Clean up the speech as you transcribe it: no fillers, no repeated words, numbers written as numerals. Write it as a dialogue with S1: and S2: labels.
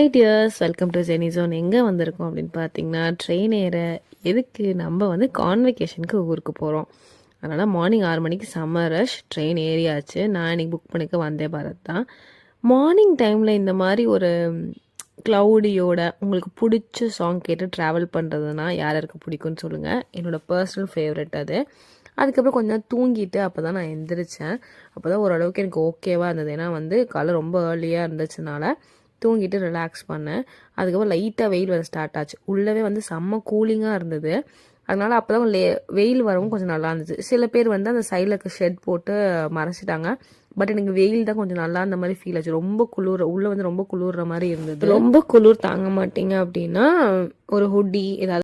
S1: Hi dears, welcome to Jenny Zone. எங்கே வந்திருக்கோம் அப்படின்னு பார்த்தீங்கன்னா, ட்ரெயின் ஏற எதுக்கு நம்ம வந்து கான்வெகேஷனுக்கு ஊருக்கு போகிறோம். அதனால் மார்னிங் 6 மணிக்கு செம்ம ரஷ், ட்ரெயின் ஏறியாச்சு. நான் இன்றைக்கி புக் பண்ணிக்க வந்தே பாரத் தான். மார்னிங் டைமில் இந்த மாதிரி ஒரு க்ளவுடியோட உங்களுக்கு பிடிச்ச சாங் கேட்டு ட்ராவல் பண்ணுறதுனா யாருக்கு பிடிக்கும்னு சொல்லுங்கள். என்னோடய பர்சனல் ஃபேவரட் அது. அதுக்கப்புறம் கொஞ்சம் தூங்கிட்டு அப்போ தான் நான் எந்திரிச்சேன். அப்போ தான் ஓரளவுக்கு எனக்கு ஓகேவாக இருந்தது. ஏன்னா வந்து காலை ரொம்ப ஏர்லியாக இருந்துச்சுனால தூங்கிட்டு ரிலாக்ஸ் பண்ணேன். அதுக்கப்புறம் லைட்டாக வெயில் வர ஸ்டார்ட் ஆச்சு. உள்ளவே வந்து செம்ம கூலிங்காக இருந்தது. அதனால் அப்போ தான் வெயில் வரவும் கொஞ்சம் நல்லா இருந்துச்சு. சில பேர் வந்து அந்த சைடில் இருக்க ஷெட் போட்டு மறைச்சிட்டாங்க. பட் எனக்கு வெயில் தான் கொஞ்சம் நல்லா இருந்த மாதிரி ஃபீல் ஆச்சு. ரொம்ப குளிர் உள்ளே வந்து ரொம்ப குளிர்ற மாதிரி இருந்தது. ரொம்ப குளிர் தாங்க மாட்டீங்க அப்படின்னா ஒரு ஹுட்டி ஏதாவது